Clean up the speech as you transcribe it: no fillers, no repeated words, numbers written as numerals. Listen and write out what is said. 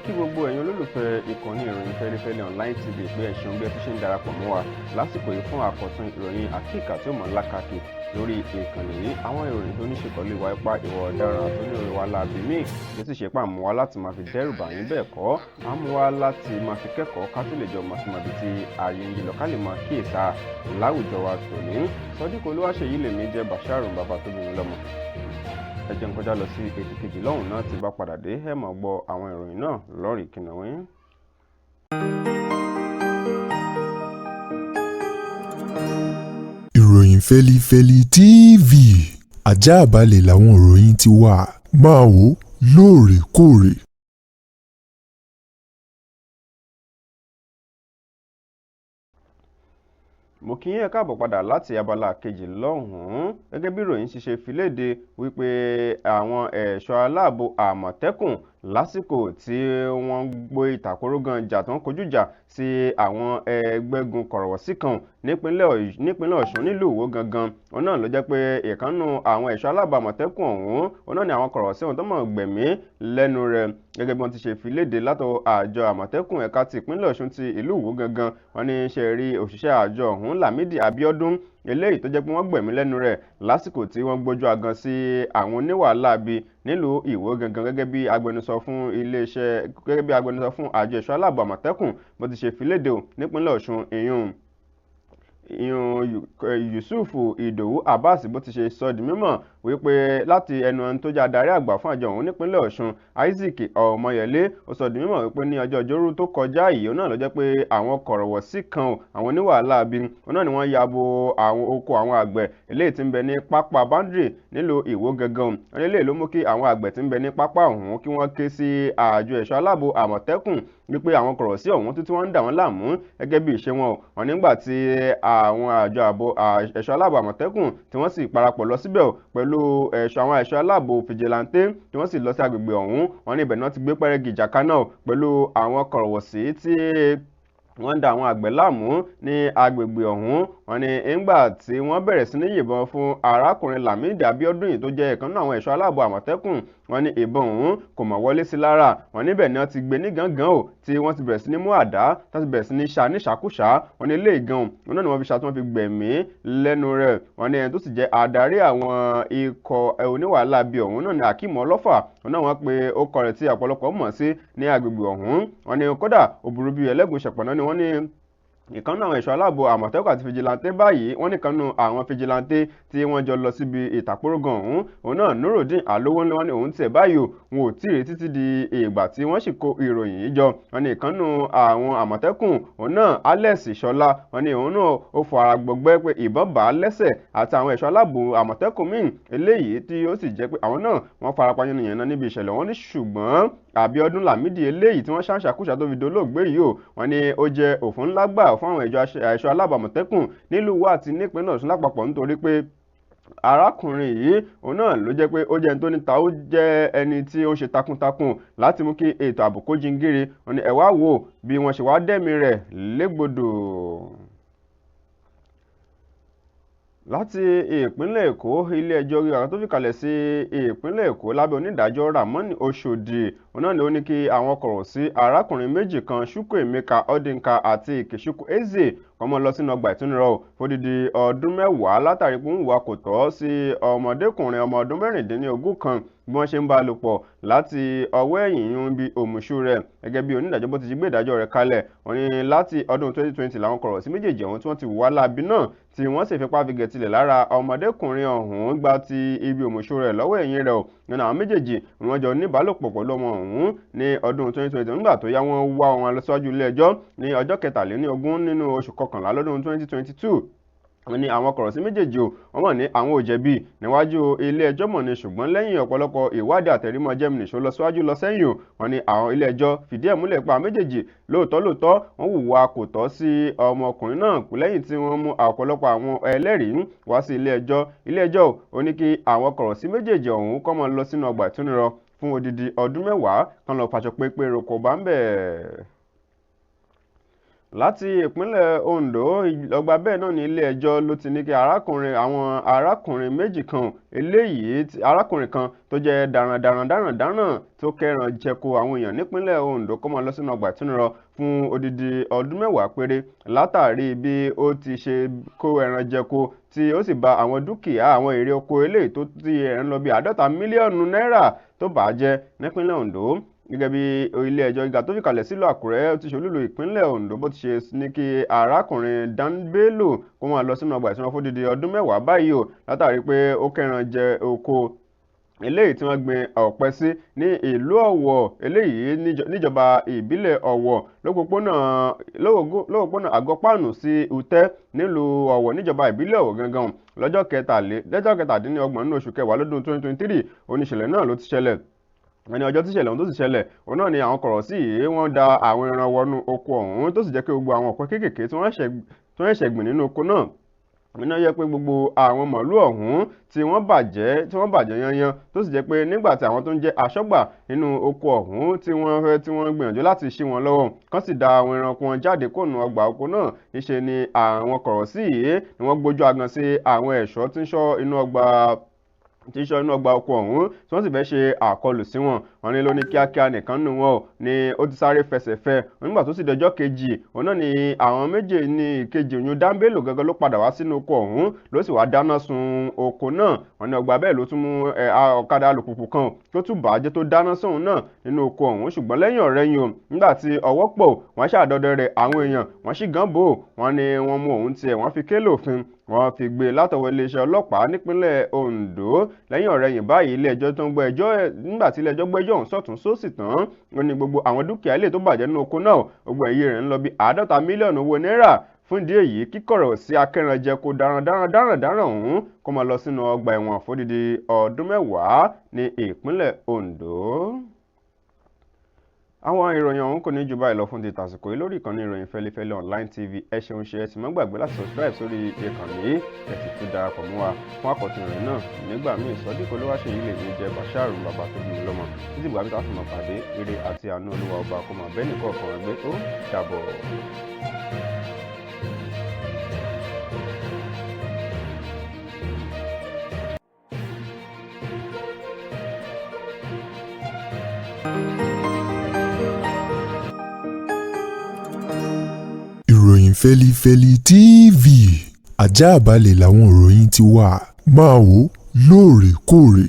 kí gbogbo ẹ̀yin olólùfẹ́ ìkànnì ìròyìn Fẹ́rẹ́fẹ́lẹ́ online tv pé ẹ ṣeun bí ẹ ti ṣe ń darapọ̀ mọ́ wa lásìkò yìí fún àkọ́tún ìròyìn àkíkà tí ó mọ̀ lákàkì lórí ìkànnì yìí. Àwọn ìròyìn tó ní ṣe pẹ̀lú ìwà ipá, ìwà ọ̀daràn àti onírúurú wa láabi míì ló sì ṣe pà mú wa láti máa fi dẹ́rù bà yín, bẹ́ẹ̀ kọ́ á mú wa láti máa fi kẹ́kọ̀ọ́ ká tó lè jọ máa fi máa bi tí ayé ń yí lọ ká lè máa kíyèsà láwùjọ wa tòní. Sodiq Olúwaṣeyì lèmi jẹ́ Basharu bàbá tó bí mi lọ́mọ. Ẹ jẹ́ n kọjá lọ sí ètò kejì lọ́hùn náà, tí bá padà dé ẹ máa gbọ́ àwọn ìròyìn náà lórí Kìnìún. Ìròyìn Fẹ́lifẹ́li TV, àjààbálẹ̀ làwọn ìròyìn ti wà, máa wò lóòrèkóòrè. Mo kí yín káàbọ̀ padà láti abala kejì lọ́hùn-ún. Gẹ́gẹ́ bí ìròyìn ṣe fi léde wípé àwọn ẹ̀ṣọ́ aláàbò Àmọ̀tẹ́kùn lásìkò tí wọ́n gbé ìtàkórógan jà tó ń kojú jà sí àwọn ẹgbẹ́gun kọ̀rọ̀wọ̀sí kan nípínlẹ̀ Ọ̀ṣun nílùú Ìwó gangan. Òun náà ló jẹ́ pé ìkànnù àwọn ẹ̀ṣọ́ aláàbò Àmọ̀tẹ́kùn ọ̀hún, òun náà ni àwọn kọ̀rọ̀wọ̀sí ọ̀hún tó mọ̀ gbẹ̀mí lẹ́nu rẹ̀. Gẹ́gẹ́ bí wọ́n ti ṣe fi léde látọ̀ àjọ Àmọ̀tẹ́kùn ẹ̀ka ti ìpínlẹ̀ Ọ̀ṣun ti ìlú Ìwó gangan, wọ́n ní ṣe rí òṣìṣẹ́ àjọ ọ̀hún Lámídì Abíọ́dún eléyìí tó jẹ́ pé wọ́n gbẹ̀mí lẹ́nu rẹ̀ lásìkò tí wọ́n gbójú agan sí àwọn oníwàlábí nílùú Ìwó gangan. Gẹ́gẹ́ bí agbẹnusọ fún àjọ ẹ̀ṣọ́ aláàbò Àmọ̀tẹ́kùn bó ti ṣe fi léde nípínlẹ̀ Ọ̀ṣun, ìyún Yusuf Ìdòwú Abbas bó ti ṣe sọ di mímọ̀ wípé láti ẹnu ẹni tó jẹ́ adarí àgbà fún àjọ ọ̀hún nípínlẹ̀ Ọ̀ṣun, Isaac Ọmọyẹlé, ó sọ di mímọ̀ wípé ní ọjọ́ Ọjọ́rú tó kọjá yìí náà ló jẹ́ pé àwọn kọ̀rọ̀wọ̀sí kan àwọn oníwàlábí náà ni wọ́n ya bo àwọn oko àwọn àgbẹ̀ eléyìí tí ń bẹ ní pápá boundary nílùú Ìwó gangan. Wọ́n ní eléyìí ló mú kí àwọn àgbẹ̀ tí ń bẹ ní pápá ọ̀hún kí wọ́n ké sí àjọ ẹ̀ṣọ́ aláàbò Àmọ̀tẹ́kùn wípé àwọn kọ̀rọ̀sí ọ̀hún títí wọ́n ń dà wọ́n láàmú gẹ́gẹ́ bí ìṣe wọn. Wọ́n nígbà tí àwọn àjọ ẹ̀ṣọ́ aláàbò Àmọ̀tẹ́kùn tí wọ́n sì parapọ̀ lọ síbẹ̀ pẹ̀lú àwọn ẹ̀ṣọ́ aláàbò fìjìláńtẹ́ tí wọ́n sì lọ sí agbègbè ọ̀hún. Wọ́n ní ibẹ̀ náà ti gbé pẹ́rẹ́gì ìjà kaná pẹ̀lú àwọn kọ̀rọ̀wọ̀sí tí wọ́n ń da àwọn àgbẹ̀ láàmú ní agbègbè ọ̀hún. Wọ́n ní nígbà tí wọ́n bẹ̀rẹ̀ sí ní yìnbọn fún arákùnrin Lámídì Abíọ́dún yìí tó jẹ́ ìkan nínú àwọn ẹ̀ṣọ́ aláàbò Àmọ̀tẹ́kùn, wọ́n ní ìbọn ọ̀hún kò mọ̀ wọlé sí lára. Wọ́n níbẹ̀ ni wọ́n ti gbé ní gángan tí wọ́n ti bẹ̀rẹ̀ sí ní mú àdá tí wọ́n ti bẹ̀rẹ̀ sí ní ṣá ní ṣàkúṣà. Wọ́n ní ilé ìgan òun náà ni wọ́n fi ṣá tí wọ́n fi gbẹ̀mí lẹ́nu rẹ̀. Wọ́n ní ẹni tó sì jẹ́ adarí àwọn ikọ̀ oníwàlábí ọ̀hún náà ni Akeem Ọlọ́fà. Wọ́n náà wọ́n pe ó kọ rẹ̀ tí ọ̀pọ̀lọpọ̀ mọ̀ sí ní agbègbè ọ̀hún. Wọ́n ní kódà òbúrú bíi ẹlẹ́gùn ṣẹ̀pọ̀nà ni wọ́n ní ìkànnì àwọn ẹ̀ṣọ́ aláàbò Àmọ̀tẹ́kùn àti fìjìláńtẹ́ báyìí. Wọ́n ní kànnù àwọn fìjìláńtẹ́ tí wọ́n jọ lọ síbi ìtàkórógan ọ̀hún, òun náà Nurudeen Alówó ńlá ní òun tiẹ̀ báyìí wọn ò tí ì rí títí di ìgbà tí wọ́n sì kó ìròyìn yìí jọ. Wọ́n ní ìkànnù àwọn Àmọ̀tẹ́kùn òun náà Alex Ṣọlá, wọ́n ní òun náà ó fọ ara gbọgbẹ́ pé ìbọn bá a lẹ́sẹ̀ àti àwọn ẹ̀ṣọ́ aláàbò Àmọ̀tẹ́kùn míì eléyìí tí ó sì jẹ́ pé àwọn náà wọ́n farapa yánnayànna níbi ìṣẹ̀lẹ̀. Wọ́n ní ṣùgbọ́n Abíọ́dún Lámídì eléyìí tí wọ́n ṣàṣàkúṣà tó fi dolóògbé yìí wọ́n ní ó jẹ́ òfin ńlá gbà fún àwọn ẹ̀ṣọ́ aláàbò Àmọ̀tẹ́kùn nílùú wa àti nípínlẹ̀ Ọ̀ṣun lápapọ̀, nítorí pé arákùnrin yìí òun náà ló jẹ́ pé ó jẹ́ ẹni tó níta, ó jẹ́ ẹni tí ó ń ṣe takuntakun láti mú kí ètò ààbò kó jíngírí. Wọ́n ní ẹ wá wò bí wọ́n ṣe wá dẹ́mi rẹ̀ légbodò. Láti ìpínlẹ̀ Èkó, ilé ẹjọ́ gíga tó fi kalẹ̀ sí ìpínlẹ̀ Èkó lábẹ́ onídàájọ́ Ramoni Oshodi, òun náà ni ó ní kí àwọn kọ̀rọ̀sí arákùnrin méjì kan, Chukwuemeka Odinka àti Ikechukwu Eze, wọ́n mọ́ lọ sínú ọgbà ìtúnirọ̀ fódìdí ọdún 10 látàrí pé ń hùwà kò tọ́ sí ọmọdékùnrin ọmọ ọdún 16 kan bí wọ́n ṣe ń bá a lò pọ̀ láti ọwọ́ ẹ̀yìn yún bí òmùṣú rẹ̀. Gẹ́gẹ́ bí onídàájọ́ bó ti gbé ìdájọ́ rẹ̀ kalẹ̀, wọ́n ní láti ọdún 2020 làwọn kọ̀rọ̀sí méjèèjì ọ̀hún tí wọ́n ti wà láabi náà tí wọ́n sì fipá fi gẹ̀tìlẹ̀ lára ọmọdékùnrin ọ̀hún gba ti ibi òmùṣú rẹ̀ lọ́wọ́ ẹ̀yìn rẹ̀ nínú àwọn méjèèjì wọ́n jọ níbálòpọ̀ pẹ̀lú ọmọ ọ̀hún ní ọdún 2020. nígbà tó yá wọ́n wá wọn lọ síwájú ilé ẹjọ́ ní ọjọ́ 23 nínú oṣù kọkànlá lọ́dún 2022. wọ́n ní àwọn kọ̀rọ̀sí méjèèjì wọ́n mọ̀ ní àwọn ò jẹ̀bi níwájú ilé ẹjọ́ mọ̀ ní, ṣùgbọ́n lẹ́yìn ọ̀pọ̀lọpọ̀ ìwádìí àtẹ̀rímọ́ jẹ́mìnì ṣó lọ síwájú lọ sẹ́yìn. Wọ́n ní àwọn ilé ẹjọ́ fìdí ẹ̀ múlẹ̀ pa méjèèjì lóòótọ́ wọ́n hùwà kò tọ́ sí ọmọkùnrin náà lẹ́yìn tí wọ́n mú ọ̀pọ̀lọpọ̀ àwọn ẹlẹ́rìí wá sí ilé ẹjọ́. Ilé ẹjọ́ ó ní kí àwọn kọ̀rọ̀sí méjèèjì ọ̀hún kó máa lọ sínú ọgbà ìtúnirọ̀ fún odidi ọdún 10 kan lọ fàṣọ pépé roko bá ń bẹ̀. láti ìpínlẹ̀ Ondo ọgbà bẹ́ẹ̀ náà ní ilé-ẹjọ́ ló ti ní kí àwọn arákùnrin méjì kan arákùnrin kan tó jẹ́ darandaran tó kẹran jẹko àwọn èèyàn nípínlẹ̀ Ondo kó máa lọ sínú ọgbà ìtúnirọ fún odidi ọdún 10 péré látàrí bí ó ti ṣe kó ẹran jẹko tí ó sì bà àwọn dúkìá àwọn èrè oko eléyìí tó ti ń lọ bí 50 mílíọ̀nù náírà tó bàjẹ́ nípínlẹ̀ Ondo. Gẹ́gẹ́ bí ilé-ẹjọ́ gíga tó fìkàlẹ̀ sílùú Àkúrẹ́ ti ṣolúlu ìpínlẹ̀ Ondo bó ti ṣe ní kí arákùnrin Dan Bello kó máa lọ sínú ọgbà ìtúnirọ fún odidi ọdún 10 báyìí o látàrí pé ó kẹran jẹ oko eléyìí tí wọ́n gbin ọ̀pẹ sí ní ìlú Ọ̀wọ̀ eléyìí níjọba ìbílẹ̀ Ọ̀wọ̀ lópòpónà Àgọ́pàánù sí Utẹ́ nílùú Ọ̀wọ̀ níjọba ìbílẹ̀ Ọ̀wọ̀ gangan lọ́jọ́ 17 nínú oṣù kẹwàá lọ́dún 2023 oníṣẹ̀lẹ̀ náà ló ti ṣẹlẹ̀. Ẹni ọjọ́ tí ìṣẹ̀lẹ̀ ọ̀hún tó sì ṣẹlẹ̀ òun náà ni àwọn kọ̀rọ̀sí yìí wọ́n da àwọn ẹran wọnú oko ọ̀hún tó sì jẹ́ pé gbogbo àwọn ọ̀pẹ kéékèèké tí wọ́n ṣẹ̀ gbìn nínú oko náà iná yẹ pé gbogbo àwọn màálù ọ̀hún tí wọ́n bàjẹ́ yanyan tó sì jẹ́ pé nígbà tí àwọn tó ń jẹ́ aṣọ́gbà nínú oko ọ̀hún tí wọ́n gbìyànjú láti ṣí wọn lọ́wọ́ kán sì da àwọn ẹranko wọn jáde kóònù ọgbà oko náà níṣe ni àwọn kọ̀rọ̀sí yìí ni wọ́n gbójú agan sí àwọn ẹ̀ṣọ́ tí ń ṣọ́ inú ọgbà oko ọ̀hún tí wọ́n sì fẹ́ ṣe àkọlù sí wọn. Wọ́n ní ló ní kíákíá nìkan nù wọn ni ó ti sáré fẹsẹ̀fẹ́ nígbà tó sì dọjọ́ kejì òun náà ni àwọn méje ní ìkejì òyìn Dan Bello gangan ló padà wá sínú oko ọ̀hún ló sì wá dáná sun oko náà. Wọ́n ní ọgbà bẹ́ẹ̀ ló tún mú ọ̀kadà alùpùpù kan tó tún bàjẹ́ tó dáná sóhun náà nínú oko ọ̀hún ṣùgbọ́n lẹ́yìn ọ̀rẹ́yìn o nígbà tí ọwọ́ pọ̀ wọ́n ṣàdọdẹ rẹ̀ àwọn èèyàn wọ́n sì gán bò wọ́n ní wọ́n mú òun tiẹ̀ wọ́n fi kélé òfin wọ́n fi gbé látọwọ́ iléeṣẹ́ ọlọ́pàá nípínlẹ̀ Ondo. Lẹ́yìn ọ̀rẹ́yìn báyìí ilé-ẹjọ́ tó ń gbọ́ ẹjọ́ nígbà tí ilé-ẹjọ́ gbẹ́jọ́ ọ̀hún sọ̀tún sósì tán wọ́n ní gbogbo àwọn dúkìá ilé tó bàjẹ́ nínú oko náà gbogbo èyí rẹ̀ ń lọ bí 50 mílíọ̀nù owó náírà. Fún ìdí èyí kíkọ̀rọ̀ sí akẹranjẹko darandaran ọ̀hún kó máa lọ sínú ọgbà ẹ̀wọ̀n fódìdí ọdún 10 ní ìpínlẹ̀ Ondo. Àwọn ìròyìn ọ̀hún kò ní jù báyìí lọ fún ti tàsìkò yìí lórí ìkànnì ìròyìn Fẹ́lifẹ́lẹ́ online TV. Ẹ ṣeun ṣe ẹ sì má gbàgbé láti subscribe sórí ìkànnì yìí ẹ sì tún darapọ̀ mọ́ wa fún àkọ́tún ìròyìn náà nígbà míì. Sodiq Olúwaṣeyì lè ní jẹ́ Bashir bàbá tó bí mi lọ́mọ títí gbàgbé tá a fi máa pàdé ire àti àánú Olúwa ọba kó máa bẹ́ẹ̀ nìkan ọ̀kan ẹgbẹ́ ó dàbọ̀. ìròyìn Fẹ́lifẹ́li TV àjààbálẹ̀ làwọn ìròyìn ti wà máa wò lóòrèkóòrè.